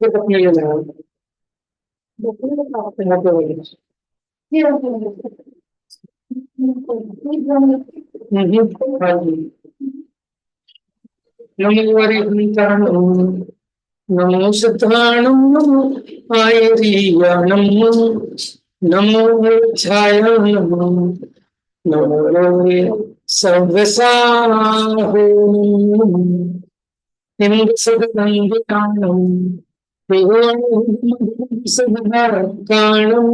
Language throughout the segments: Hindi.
फिर अपने लिए लगाओ। यहाँ पे बोलिए। हाँ जी। नमो वरिष्ठाणं, नमो सिद्धाणं, नमो आयुर्याणं, नमो मोक्षाय, नमो योगे सर्वसाहो, हिंसदंडिकाणं, विभुवंसुधारकाणं,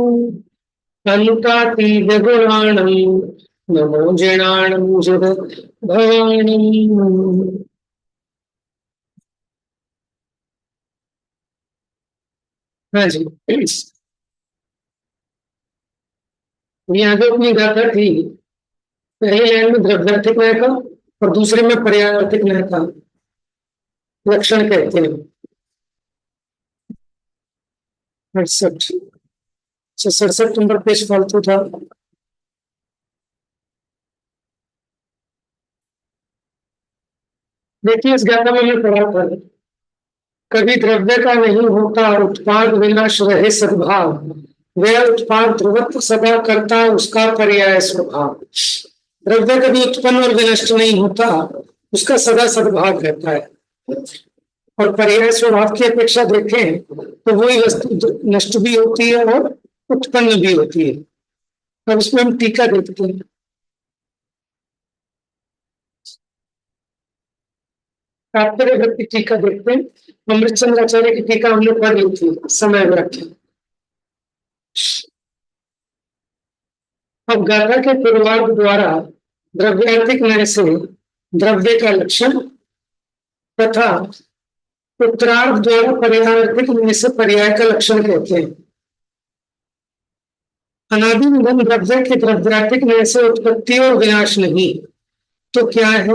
अनुतातीतगुणाणं, नमो जनाणं जगद्भवाणं। हाँ जी। यहाँ जो अपनी गाथा थी, पहली लाइन में द्रव्यार्थिक न्याय का और दूसरे में पर्यायार्थिक न्याय का लक्षण कहते हैं। 68। 67 नंबर पेज फालतू था। देखिए, इस गाथा में मैं पढ़ा था, कभी द्रव्य का नहीं होता उत्पाद विनाश रहे सद्भाव, वह उत्पाद ध्रुवत्व सदा करता उसका पर्याय स्वभाव। द्रव्य कभी उत्पन्न और विनष्ट नहीं होता, उसका सदा सद्भाव रहता है। और पर्याय स्वभाव की अपेक्षा देखें तो वही वस्तु नष्ट भी होती है और उत्पन्न भी होती है। अब इसमें हम टीका देखते हैं। तात्पर्य वृत्ति टीका देखते हैं। अमृतचंद्र आचार्य की टीका हमने पढ़ ली थी, समय व्याख्या। अब गाथा के पूर्वार्ध द्वारा द्रव्यार्थिक न्याय से द्रव्य का लक्षण तथा उत्तरार्ध द्वारा पर्यायार्थिक न्याय से पर्याय का लक्षण कहते हैं। अनादि निधन द्रव्य के द्रव्यार्थिक न्याय से उत्पत्ति और विनाश नहीं, तो क्या है?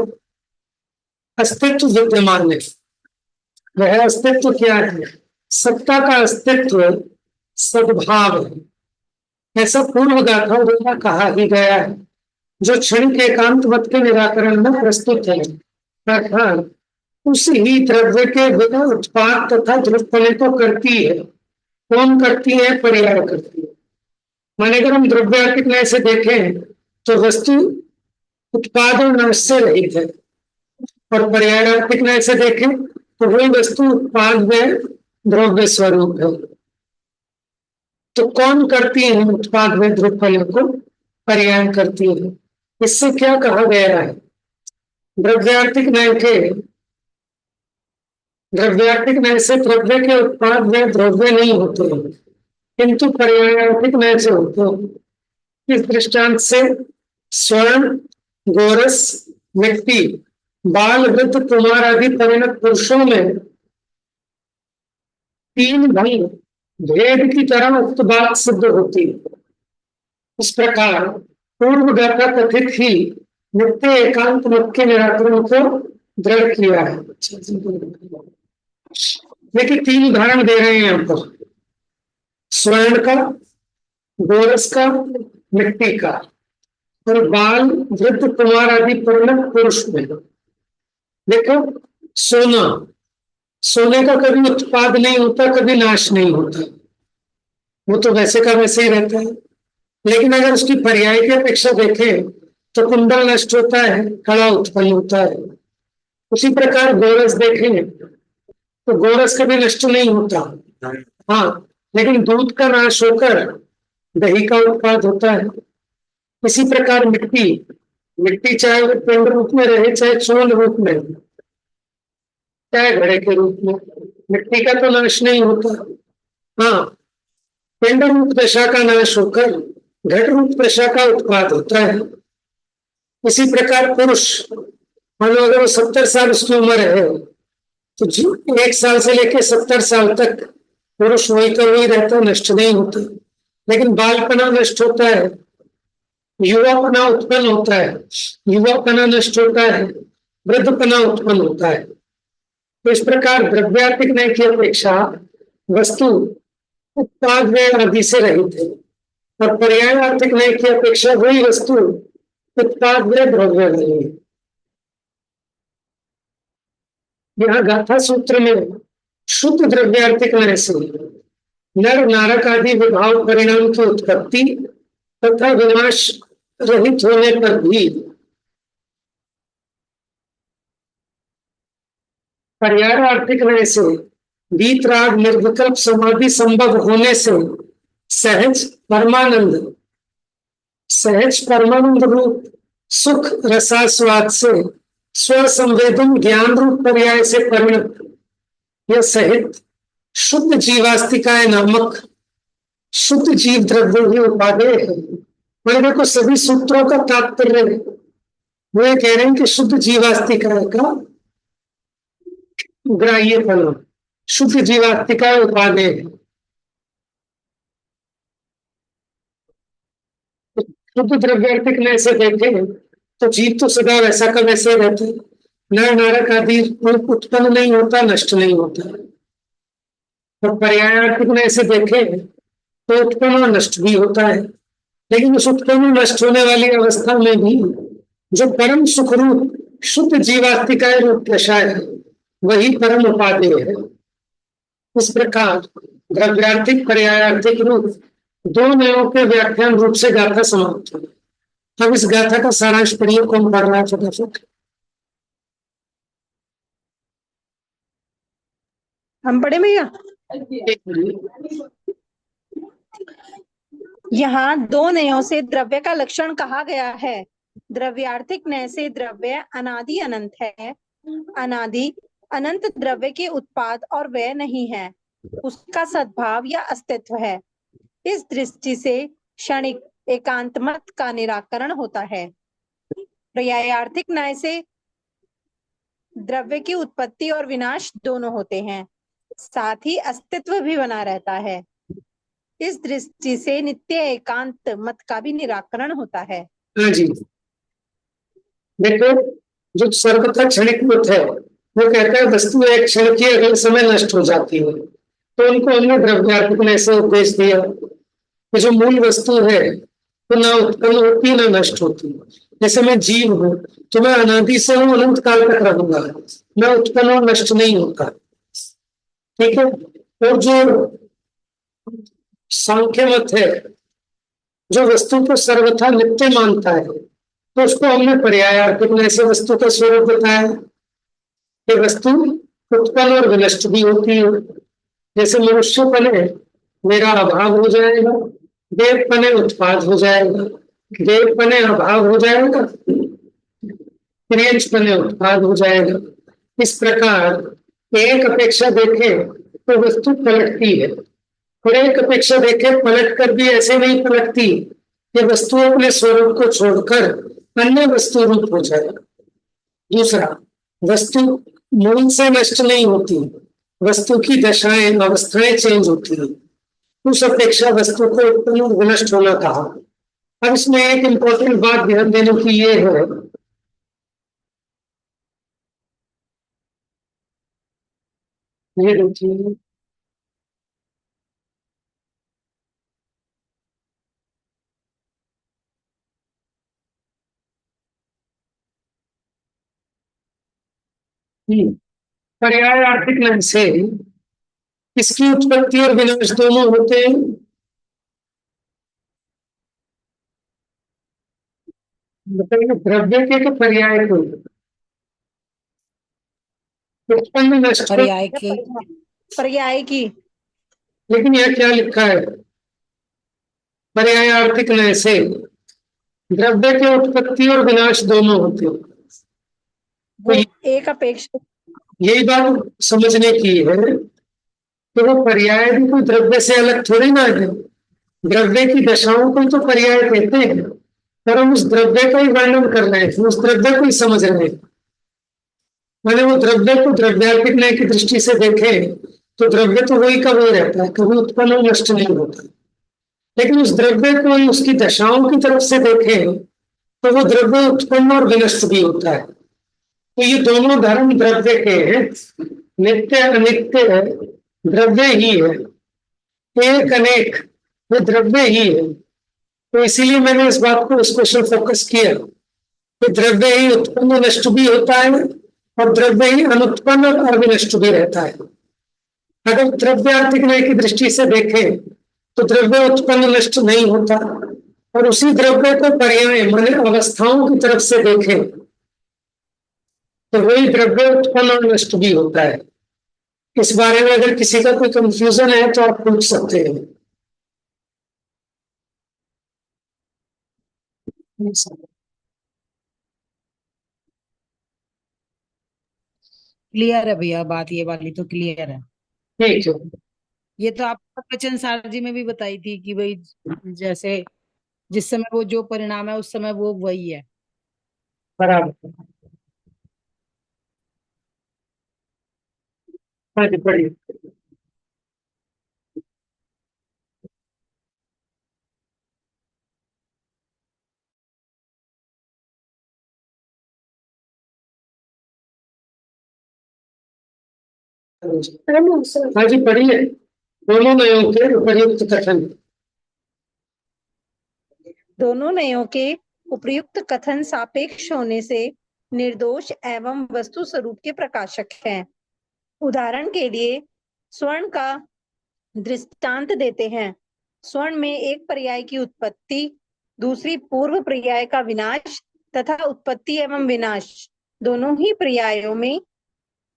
अस्तित्व विद्यमान है। वह अस्तित्व क्या है? सत्ता का अस्तित्व सद्भाव है। ऐसा पूर्व गाथा द्वारा कहा ही गया है, जो क्षणिक एकांत मत के निराकरण में प्रस्तुत है। अर्थात उस ही द्रव्य के बिना उत्पाद तथा द्रव्यपने को करती है। कौन करती है? पर्याय करती है। माने अगर हम द्रव्यार्थिक न्याय से देखें तो वस्तु उत्पाद और नाश से रहित है, और पर्यायार्थिक न्याय से देखें तो वही वस्तु उत्पाद व द्रव्य स्वरूप है। तो कौन करती है उत्पाद व द्रव्यपने को? पर्याय करती है। इससे क्या कहा गया है? द्रव्यार्थिक न्याय से द्रव्य के उत्पाद व द्रव्य नहीं होते हैं, किंतु पर्यायार्थिक न्याय से होते हैं। इस दृष्टांत से स्वर्ण, गोरस, मिट्टी, बाल, वृद्ध, कुमार आदि परिणत पुरुषों में तीन भंग भेद की तरह उक्त बात सिद्ध होती है। इस प्रकार पूर्व गाथा कथित ही नित्य एकांत मत के निराकरण को दृढ़ किया है। देखिए, तीन उदाहरण दे रहे हैं यहाँ पर, स्वर्ण का, गोरस का, मिट्टी का, और बाल, वृद्ध, कुमार आदि परिणत पुरुष में। देखो, सोना, सोने का कभी उत्पाद नहीं होता, कभी नाश नहीं होता, वो तो वैसे का वैसे ही रहता है। लेकिन अगर उसकी पर्याय की अपेक्षा देखें तो कुंडल नष्ट होता है, कड़ा उत्पन्न होता है। उसी प्रकार गोरस देखें तो गोरस कभी नष्ट नहीं होता, हाँ, लेकिन दूध का नाश होकर दही का उत्पाद होता है। इसी प्रकार मिट्टी, मिट्टी चाहे वो पिंड रूप में रहे चाहे चूर्ण रूप में, चाहे घड़े के रूप में, मिट्टी का तो नाश नहीं होता। हाँ, पिंड रूप दशा का नाश होकर घट रूप दशा का उत्पाद होता है। इसी प्रकार पुरुष, मानो अगर वो 70 साल उसकी उम्र है तो 1 साल से लेकर 70 साल तक पुरुष वही का वही रहता, नष्ट नहीं होता। लेकिन बालपना नष्ट होता है, युवापना उत्पन्न होता है, युवापना नष्ट होता है, वृद्धपना उत्पन्न होता है। तो इस प्रकार द्रव्यार्थिक न्याय की अपेक्षा वस्तु उत्पाद व आदि से रहित है, और पर्यायार्थिक न्याय की अपेक्षा वही वस्तु उत्पाद व द्रव्य नहीं है। यहाँ गाथा सूत्र में शुद्ध द्रव्यार्थिक नय से नर नारक आदि विभाव परिणाम की उत्पत्ति तथा विनाश रहित होने पर भी पर्यायार्थिक नय से वीतराग निर्विकल्प समाधि संभव होने से सहज परमानंद रूप सुख रसास्वाद से स्वसंवेदन ज्ञान रूप पर्याय से परिणत यह सहित शुद्ध जीवास्तिकाय नामक शुद्ध जीव द्रव्य ही उपादेय है। मेरे को सभी सूत्रों का तात्पर्य वो ये कह रहे हैं कि शुद्ध जीवास्तिकाय का ग्राह्य फल शुद्ध जीवास्तिकाय उपादेय है। शुद्ध द्रव्यार्थिक में ऐसे देखे तो जीव तो सदा वैसा का वैसे रहते, नर नारक आदि रूप उत्पन्न नहीं होता, नष्ट नहीं होता। तो पर्यायार्थिक में ऐसे देखे तो उत्पन्न और नष्ट भी होता है, लेकिन उस उत्पन्न नष्ट होने वाली अवस्था में भी जो परम सुख रूप शुद्ध जीवास्तिकाय रूप दशा है वही परम उपादेय है। इस प्रकार द्रव्यार्थिक पर्यायार्थिक रूप दो नयों के व्याख्यान रूप से गाथा समाप्त हो। अब इस गाथा का सारांश पढ़िए, कौन पढ़ रहा है फटाफट? हम पढ़े भैया। यहाँ दो नयों से द्रव्य का लक्षण कहा गया है। द्रव्यार्थिक नय से द्रव्य अनादि अनंत है। अनादि अनंत द्रव्य के उत्पाद और व्यय नहीं है, उसका सद्भाव या अस्तित्व है। इस दृष्टि से क्षणिक एकांत मत का निराकरण होता है। पर्यायार्थिक न्याय से द्रव्य की उत्पत्ति और विनाश दोनों होते हैं, साथ ही अस्तित्व भी बना रहता है। इस दृष्टि से नित्य एकांत मत का भी निराकरण होता है। हाँ जी, देखो जो सर्वथा क्षणिक मत है वो कहता है वस्तु एक क्षण की अगले समय नष्ट हो जाती है, तो उनको हमने द्रव्यार्थिक ने ऐसे उपदेश दिया कि जो मूल वस्तु है वो ना उत्पन्न होती ना नष्ट होती। जैसे मैं जीव हूँ तो मैं अनादि से हूँ, अनंत काल तक रहूंगा, मैं उत्पन्न और नष्ट नहीं होता, ठीक है। और जो सांख्य मत है जो वस्तु को सर्वथा नित्य मानता है, तो उसको हमने पर्यायार्थिक में ऐसे वस्तु का स्वरूप बताया कि वस्तु उत्पन्न और विनष्ट भी होती है। जैसे मनुष्य पने मेरा अभाव हो जाएगा, देव पने उत्पाद हो जाएगा, देव पने अभाव हो जाएगा, क्रियंश पने उत्पाद हो जाएगा। इस प्रकार एक अपेक्षा देखे तो वस्तु पलटती है, और एक अपेक्षा देखे पलट कर भी ऐसे नहीं पलटती कि वस्तु अपने स्वरूप को छोड़कर अन्य वस्तु रूप हो जाए। दूसरा, वस्तु मूल से नष्ट नहीं होती, वस्तु की दशाएं अवस्थाएं चेंज होती है। उस अपेक्षा वस्तु को उत्पन्न विनष्ट होना कहा। अब इसमें एक इंपॉर्टेंट बात ध्यान देने की ये है, ये देखिए पर्याय आर्थिक ढंग से इसकी उत्पत्ति और विनाश दोनों होते हैं। बताइए द्रव्य के पर्याय को उत्पन्न नष्ट पर्याय की, लेकिन यह क्या लिखा है? पर्याय आर्थिक नय से द्रव्य के उत्पत्ति और विनाश दोनों होते हैं। तो एक अपेक्षा यही बात समझने की है कि वो पर्याय भी कोई द्रव्य से अलग थोड़ी ना है। द्रव्य की दशाओं को तो पर्याय कहते हैं, पर हम उस द्रव्य का ही वर्णन कर रहे हैं, उस द्रव्य को ही समझ रहे हैं। मैंने वो द्रव्य को द्रव्यार्थिक न्याय की दृष्टि से देखे तो द्रव्य तो वही का वही रहता है, कभी उत्पन्न और नष्ट नहीं होता। लेकिन उस द्रव्य को उसकी दशाओं की तरफ से देखे तो वो द्रव्य उत्पन्न और विनष्ट भी होता है। तो ये दोनों धर्म द्रव्य के हैं, नित्य अनित्य है, द्रव्य ही है, एक अनेक वो द्रव्य ही है। तो इसीलिए मैंने इस बात को स्पेशल फोकस किया कि द्रव्य ही उत्पन्न नष्ट भी होता है और द्रव्य ही अनुत्पन्न और अविनष्ट भी रहता है। अगर द्रव्यार्थिक न्याय की दृष्टि से देखें तो द्रव्य उत्पन्न नष्ट नहीं होता, और उसी द्रव्य को पर्याय माने अवस्थाओं की तरफ से देखें तो वही द्रव्य उत्पन्न और नष्ट भी होता है। इस बारे में अगर किसी का कोई कंफ्यूजन है तो आप पूछ सकते हैं। क्लियर है भैया, बात ये वाली तो क्लियर है। ठीक है। ये तो आप वचन सार जी में भी बताई थी कि भाई जैसे जिस समय वो जो परिणाम है उस समय वो वही है। बराबर। हाँ जी, पढ़िए। हाँ जी, पढ़िए। दोनों नयों के उपयुक्त कथन। दोनों नयों के उपयुक्त कथन सापेक्ष होने से निर्दोष एवं वस्तु स्वरूप के प्रकाशक हैं। उदाहरण के लिए स्वर्ण का दृष्टांत देते हैं। स्वर्ण में एक पर्याय की उत्पत्ति, दूसरी पूर्व पर्याय का विनाश तथा उत्पत्ति एवं विनाश दोनों ही पर्यायों में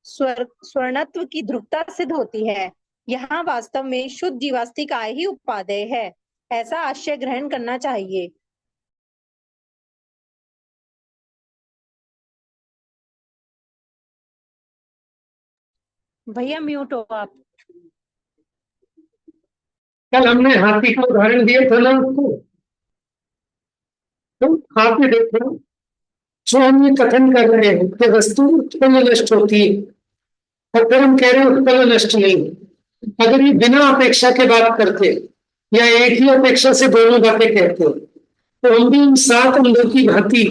स्वर्णत्व की ध्रुवता सिद्ध होती है। यहाँ वास्तव में शुद्ध जीवास्तिक आय ही उपादेय है, ऐसा आशय ग्रहण करना चाहिए। भैया म्यूट हो आप। कल हमने हाथी का उदाहरण दिया था ना आपको, तो हाथी देखो, जो हम ये कथन कर रहे हैं कि वस्तु उत्पन्न नष्ट होती है, और फिर हम कह रहे हैं उत्पन्न नष्ट नहीं। अगर ये बिना अपेक्षा के बात करते या एक ही अपेक्षा से दोनों बातें कहते तो हम भी इन 7 अंधों की भांति,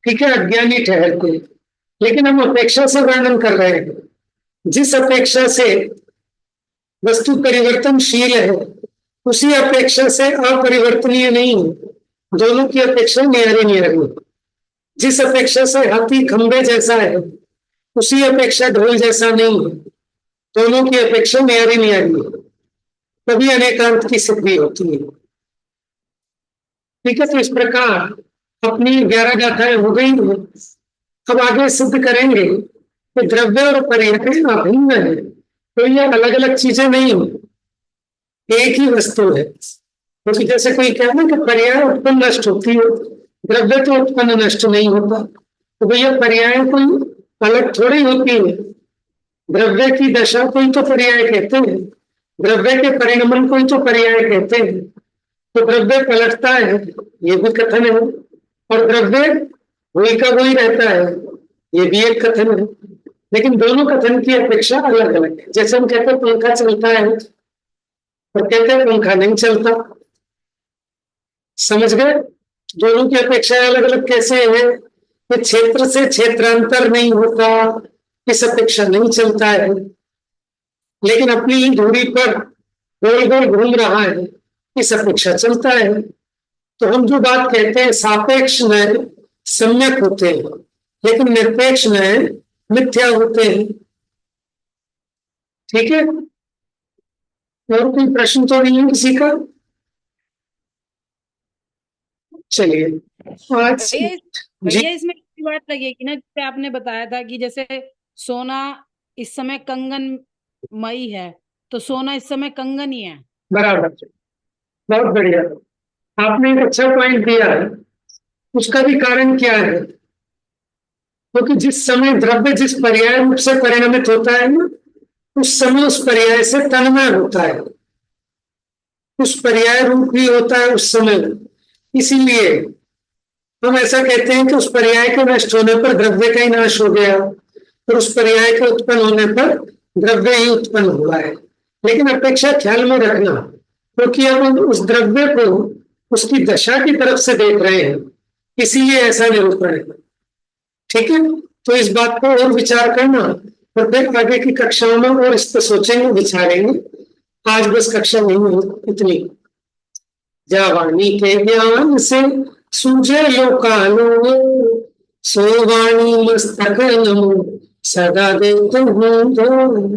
ठीक है, अज्ञानी ठहरते। लेकिन हम अपेक्षा से वर्णन कर रहे हैं। जिस अपेक्षा से वस्तु परिवर्तनशील है उसी अपेक्षा से अपरिवर्तनीय नहीं है। दोनों की अपेक्षा न्यारी न्यारी है। जिस अपेक्षा से हाथी खंबे जैसा है उसी अपेक्षा ढोल जैसा नहीं है। दोनों की अपेक्षा न्यारी न्यारी है, तभी अनेकांत की सिद्धि होती है। ठीक है, तो इस प्रकार अपनी 11 गाथाएं हो गई हैं। अब आगे सिद्ध करेंगे कि द्रव्य और पर्याय अभिन्न है, तो ये अलग अलग चीजें नहीं हो, एक ही वस्तु है। क्योंकि जैसे कोई कहना कि पर्याय उत्पन्न नष्ट होती है, द्रव्य तो उत्पन्न नष्ट नहीं होता, तो भैया पर्याय कोई अलग थोड़ी होती है। द्रव्य की दशा कोई तो पर्याय कहते हैं, द्रव्य के परिणमन कोई तो पर्याय कहते हैं। तो द्रव्य पलटता है, ये भी कथन है, और द्रव्य वही का वही रहता है, ये भी एक कथन है। लेकिन दोनों कथन की अपेक्षा अलग अलग है। जैसे हम कहते हैं पंखा चलता है और कहते हैं पंखा नहीं चलता, समझ गए? दोनों की अपेक्षा अलग अलग कैसे है कि क्षेत्र से क्षेत्रांतर नहीं होता, इस अपेक्षा नहीं चलता है, लेकिन अपनी ही दूरी पर गोल गोल घूम रहा है, इस अपेक्षा चलता है। तो हम जो बात कहते हैं सापेक्ष न्याय सम्यक होते हैं, लेकिन निरपेक्ष न्याय मिथ्या होते हैं। ठीक है, और कोई प्रश्न तो नहीं है किसी का? चलिए आज भैया इसमें एक बात लगेगी ना, जैसे आपने बताया था कि जैसे सोना इस समय कंगन मई है, तो सोना इस समय कंगन ही है। बराबर, बहुत बढ़िया, आपने एक अच्छा पॉइंट दिया है। उसका भी कारण क्या है? क्योंकि जिस समय द्रव्य जिस पर्याय रूप से परिणमित होता है ना, उस समय उस पर्याय से तन्मय होता है, उस पर्याय रूप ही होता है उस समय। इसीलिए हम ऐसा कहते हैं कि उस पर्याय के नष्ट होने पर द्रव्य का ही नाश हो गया, और उस पर्याय के उत्पन्न होने पर द्रव्य ही उत्पन्न हुआ है। लेकिन अपेक्षा ख्याल में रखना, क्योंकि हम उस द्रव्य को उसकी दशा की तरफ से देख रहे हैं, इसीलिए ऐसा निरूपण है। ठीक है, तो इस बात पर और विचार करना, और फिर आगे की कक्षाओं में और इस पर सोचेंगे, विचारेंगे। आज बस कक्षा नहीं, इतनी। जावानी के ज्ञान से सूझे लोकालो, सो वाणी मस्तक नमो सदा देते हूँ।